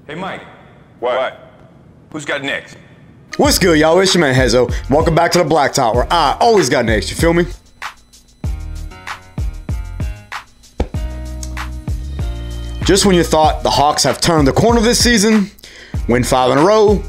Hey, Mike. What? Who's got next? What's good, y'all? It's your man, Hezo. Welcome back to the Blacktop, where I always got next. You feel me? Just when you thought the Hawks have turned the corner this season, win 5 in a row,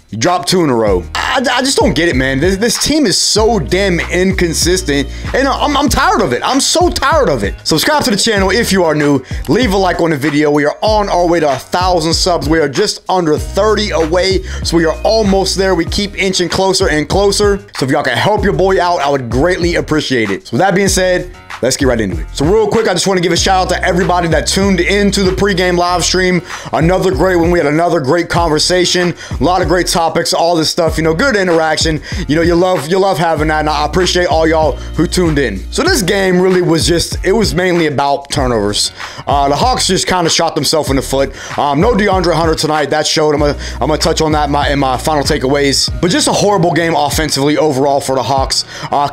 you drop 2 in a row. I just don't get it, man. This team is so damn inconsistent, and I'm tired of it. I'm so tired of it. Subscribe to the channel if you are new. Leave a like on the video. We are on our way to 1,000 subs. We are just under 30 away, so we are almost there. We keep inching closer and closer. So if y'all can help your boy out, I would greatly appreciate it. So with that being said, let's get right into it. So real quick, I just want to give a shout out to everybody that tuned into the pregame live stream. Another great one. We had another great conversation. A lot of great topics, all this stuff, you know, good interaction. You know, you love having that, and I appreciate all y'all who tuned in. So this game really was just, it was mainly about turnovers. The Hawks just kind of shot themselves in the foot. No DeAndre Hunter tonight. That showed. I'm gonna touch on that in my final takeaways. But just a horrible game offensively overall for the Hawks.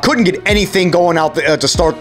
Couldn't get anything going out to start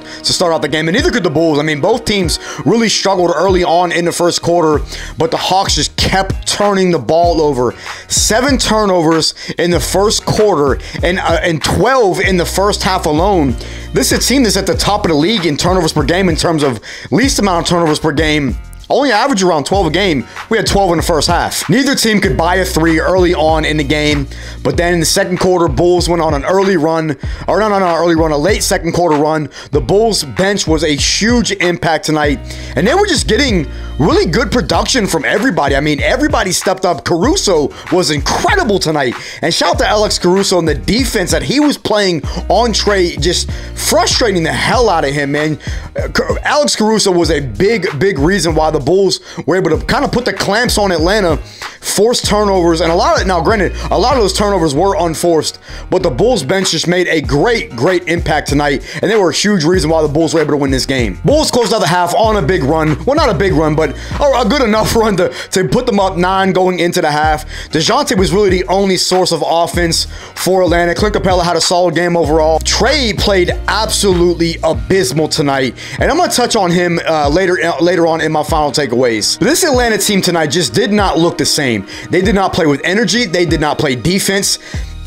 out the game, and neither could the Bulls. I mean, both teams really struggled early on in the first quarter, but the Hawks just kept turning the ball over. 7 turnovers in the first quarter and 12 in the first half alone. This is a team that's at the top of the league in turnovers per game in terms of least amount of turnovers per game. Only average around 12 a game. We had 12 in the first half. Neither team could buy a 3 early on in the game, but then in the second quarter, Bulls went on an early run, or not an early run, a late second quarter run. The Bulls bench was a huge impact tonight, and they were just getting really good production from everybody. I mean, everybody stepped up. Caruso was incredible tonight, and shout out to Alex Caruso and the defense that he was playing on Trey, just frustrating the hell out of him, man. Alex Caruso was a big reason why the Bulls were able to kind of put the clamps on Atlanta, force turnovers, and now granted, a lot of those turnovers were unforced, but the Bulls bench just made a great impact tonight, and they were a huge reason why the Bulls were able to win this game. Bulls closed out the half on a big run. Well, not a big run, but a good enough run to put them up 9 going into the half. DeJounte was really the only source of offense for Atlanta. Clint Capella had a solid game overall. Trey played absolutely abysmal tonight, and I'm going to touch on him later on in my final takeaways. This Atlanta team tonight just did not look the same. They did not play with energy. They did not play defense.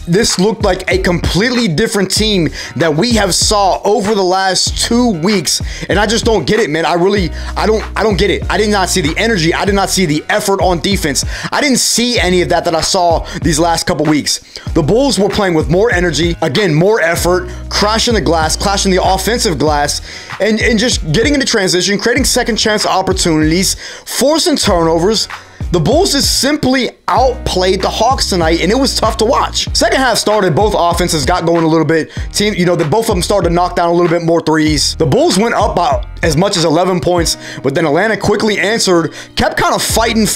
This looked like a completely different team that we have saw over the last 2 weeks, and I just don't get it, man. I don't get it. I did not see the energy. I did not see the effort on defense. I didn't see any of that I saw these last couple weeks. The Bulls were playing with more energy, again, more effort, crashing the glass, clashing the offensive glass, and just getting into transition, creating second chance opportunities, forcing turnovers. The Bulls just simply outplayed the Hawks tonight, and it was tough to watch. Second half started, both offenses got going a little bit. Team, you know, both of them started to knock down a little bit more threes. The Bulls went up by as much as 11 points, but then Atlanta quickly answered, kept kind of fighting,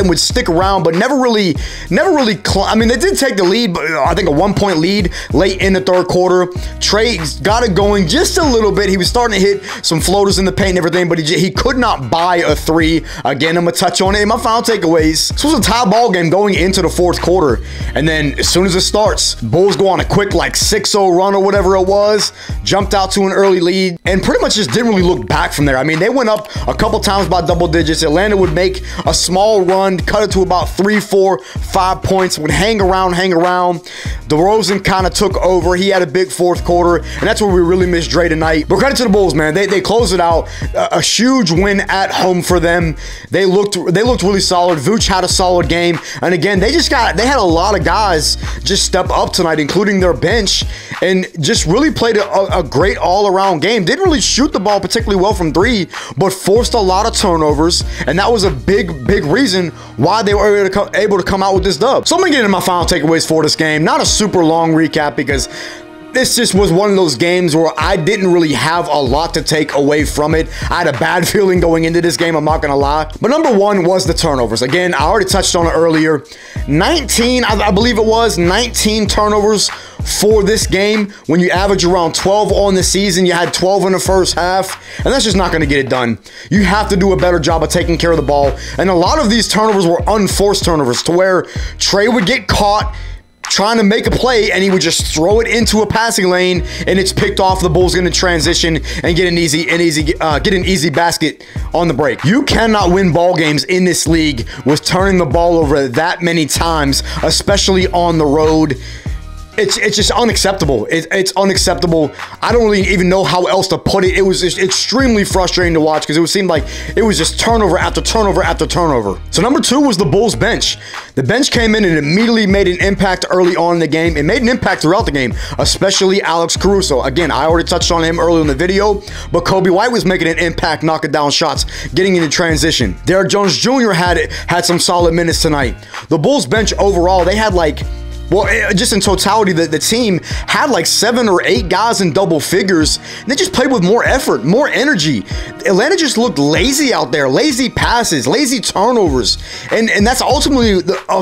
would stick around, but never really I mean, they did take the lead, but I think a 1-point lead late in the third quarter. Trey got it going just a little bit. He was starting to hit some floaters in the paint and everything, but he could not buy a 3. Again, I'm gonna touch on it in my final takeaways. This was a tie ball game going into the fourth quarter, and then as soon as it starts, Bulls go on a quick like 6-0 run or whatever it was, jumped out to an early lead, and pretty much just didn't really look back from there. I mean, they went up a couple times by double digits. Atlanta would make a small run, cut it to about 3, 4, 5 points, would hang around. DeRozan kind of took over. He had a big fourth quarter, and that's where we really missed Dre tonight. But credit to the Bulls, man. They closed it out. A huge win at home for them. They looked really solid. Vooch had a solid game, and again, they had a lot of guys just step up tonight, including their bench, and just really played a great all-around game. Didn't really shoot the ball particularly well from 3, but forced a lot of turnovers, and that was a big reason why they were able to come out with this dub. So I'm gonna get into my final takeaways for this game. Not a super long recap, because this just was one of those games where I didn't really have a lot to take away from it. I had a bad feeling going into this game, I'm not gonna lie. But number 1 was the turnovers. Again, I already touched on it earlier. 19, I believe it was, 19 turnovers for this game. When you average around 12 on the season, you had 12 in the first half, and that's just not gonna get it done. You have to do a better job of taking care of the ball, and a lot of these turnovers were unforced turnovers, to where Trey would get caught, trying to make a play, and he would just throw it into a passing lane, and it's picked off. The Bulls going to transition and get an easy basket on the break. You cannot win ball games in this league with turning the ball over that many times, especially on the road. It's just unacceptable. It's unacceptable. I don't really even know how else to put it. It was just extremely frustrating to watch because it seemed like it was just turnover after turnover after turnover. So number 2 was the Bulls bench. The bench came in and immediately made an impact early on in the game. It made an impact throughout the game, especially Alex Caruso. Again, I already touched on him earlier in the video, but Kobe White was making an impact, knocking down shots, getting into transition. Derrick Jones Jr. had some solid minutes tonight. The Bulls bench overall, they had like, well, just in totality, the team had like 7 or 8 guys in double figures. They just played with more effort, more energy. Atlanta just looked lazy out there, lazy passes, lazy turnovers. And that's ultimately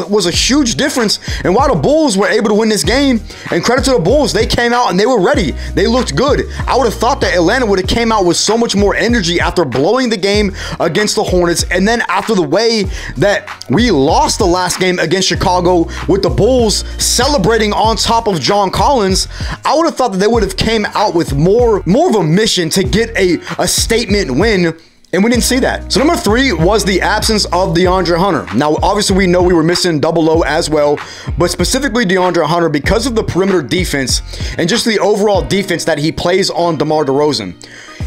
was a huge difference. And while the Bulls were able to win this game, and credit to the Bulls, they came out and they were ready. They looked good. I would have thought that Atlanta would have came out with so much more energy after blowing the game against the Hornets. And then after the way that we lost the last game against Chicago with the Bulls celebrating on top of John Collins, I would have thought that they would have came out with more of a mission to get a statement win, and we didn't see that. So number 3 was the absence of DeAndre Hunter. Now, obviously, we know we were missing Double O as well, but specifically DeAndre Hunter, because of the perimeter defense and just the overall defense that he plays on DeMar DeRozan.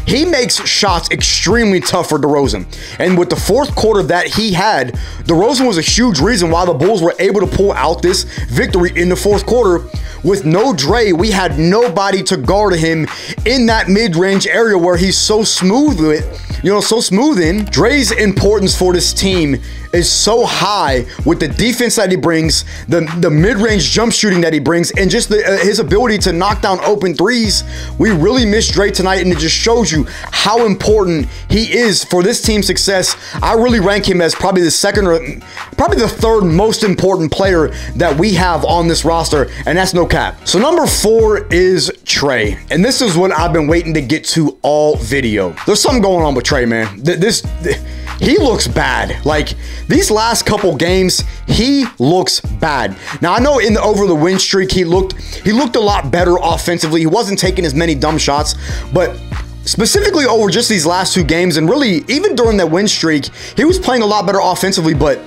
He makes shots extremely tough for DeRozan. And with the fourth quarter that he had, DeRozan was a huge reason why the Bulls were able to pull out this victory in the fourth quarter. With no Dre, we had nobody to guard him in that mid-range area where he's so smooth with, so smooth in. Dre's importance for this team is so high with the defense that he brings, the mid-range jump shooting that he brings, and just his ability to knock down open threes. We really missed Dre tonight, and it just shows you how important he is for this team's success. I really rank him as probably the second or probably the third most important player that we have on this roster, and that's no cap. So number 4 is Trey, and this is what I've been waiting to get to all video. There's something going on with Trey, man. He looks bad. Like, these last couple games, he looks bad. Now, I know over the win streak, he looked a lot better offensively. He wasn't taking as many dumb shots, but specifically over just these last 2 games, and really even during that win streak, he was playing a lot better offensively, but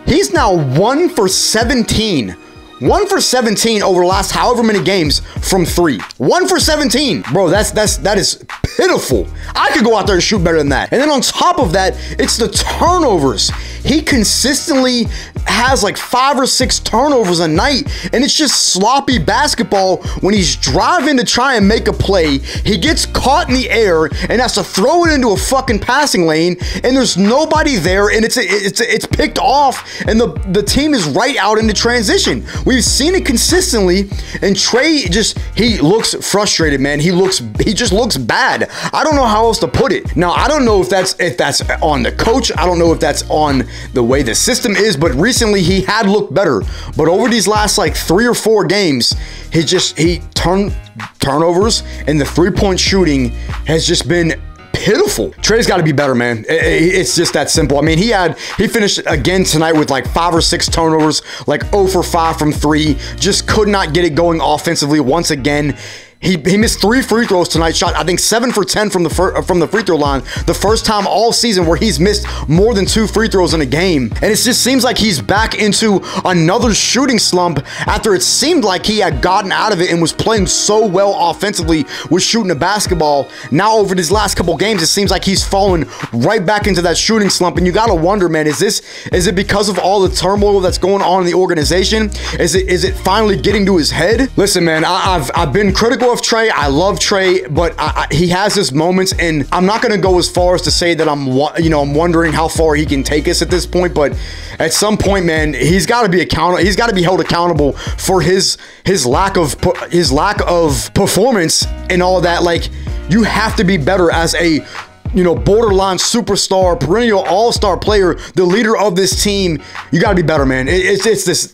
he's now 1 for 17. 1 for 17 over the last however many games from 3. 1 for 17. Bro, that is pitiful. I could go out there and shoot better than that. And then on top of that, it's the turnovers. He consistently has like 5 or 6 turnovers a night, and it's just sloppy basketball. When he's driving to try and make a play, he gets caught in the air and has to throw it into a fucking passing lane, and there's nobody there, and it's picked off, and the team is right out into transition. We've seen it consistently, and Trey he looks frustrated, man. He just looks bad. I don't know how else to put it. Now, I don't know if that's on the coach. I don't know if that's on the way the system is, but recently he had looked better. But over these last like 3 or 4 games, he turned turnovers, and the 3-point shooting has just been pitiful. Trey's got to be better, man. It's just that simple. I mean, he finished again tonight with like 5 or 6 turnovers, like 0 for 5 from 3. Just could not get it going offensively once again. He missed 3 free throws tonight, shot I think 7 for 10 from the free throw line. The first time all season where he's missed more than 2 free throws in a game. And it just seems like he's back into another shooting slump after it seemed like he had gotten out of it and was playing so well offensively with shooting the basketball. Now over these last couple games, it seems like he's fallen right back into that shooting slump. And you got to wonder, man, is it because of all the turmoil that's going on in the organization? Is it finally getting to his head? Listen, man, I've been critical of Trey. I love Trey, but he has his moments, and I'm not going to go as far as to say that I'm wondering how far he can take us at this point. But at some point, man, he's got to be accountable. He's got to be held accountable for his lack of performance and all of that. Like, you have to be better as a borderline superstar, perennial all-star player, the leader of this team. You got to be better, man. It's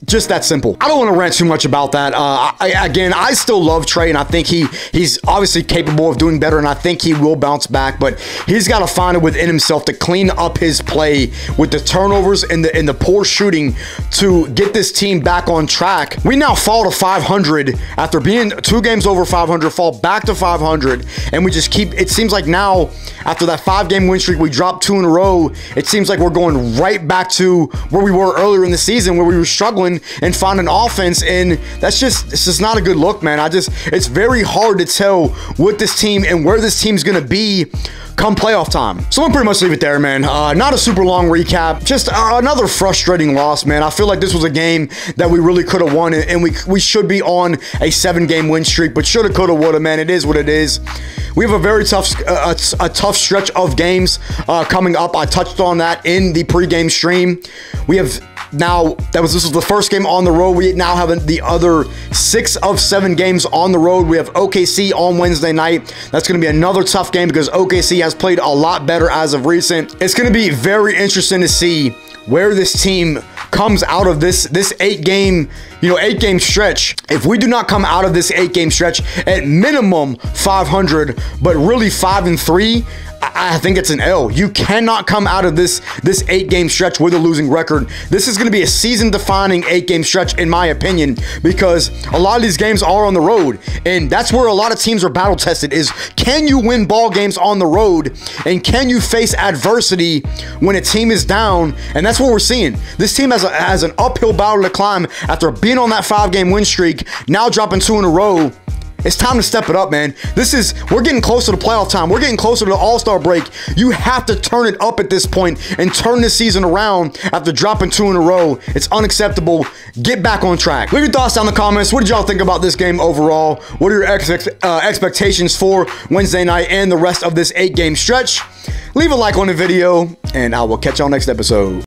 just that simple. I don't want to rant too much about that. I still love Trey, and I think he's obviously capable of doing better, and I think he will bounce back, but he's got to find it within himself to clean up his play with the turnovers and the poor shooting to get this team back on track. We now fall to 500 after being 2 games over 500, fall back to 500, and we just keep, it seems like now after that 5-game win streak, we dropped 2 in a row. It seems like we're going right back to where we were earlier in the season, where we were struggling and finding offense, and it's just not a good look, man. It's very hard to tell with this team and where this team's gonna be come playoff time. So I'm pretty much leave it there, man. Not a super long recap, just another frustrating loss, man. I feel like this was a game that we really could have won, and we should be on a 7-game win streak, but shoulda, coulda, woulda, man. It is what it is. We have a very tough stretch of games coming up. I touched on that in the pregame stream. We have now, this was the first game on the road. We now have the other 6 of 7 games on the road. We have OKC on Wednesday night. That's going to be another tough game because OKC has played a lot better as of recent. It's going to be very interesting to see where this team comes out of this 8-game stretch. If we do not come out of this 8-game stretch at minimum 500, but really 5-3, I think it's an L. You cannot come out of this 8-game stretch with a losing record. This is going to be a season-defining 8-game stretch, in my opinion, because a lot of these games are on the road, and that's where a lot of teams are battle-tested, is can you win ball games on the road, and can you face adversity when a team is down? And that's what we're seeing. This team has an uphill battle to climb after being on that 5-game win streak, now dropping 2 in a row. It's time to step it up, man. We're getting closer to playoff time. We're getting closer to the All-Star break. You have to turn it up at this point and turn this season around after dropping 2 in a row. It's unacceptable. Get back on track. Leave your thoughts down in the comments. What did y'all think about this game overall? What are your expectations for Wednesday night and the rest of this 8-game stretch? Leave a like on the video, and I will catch y'all next episode.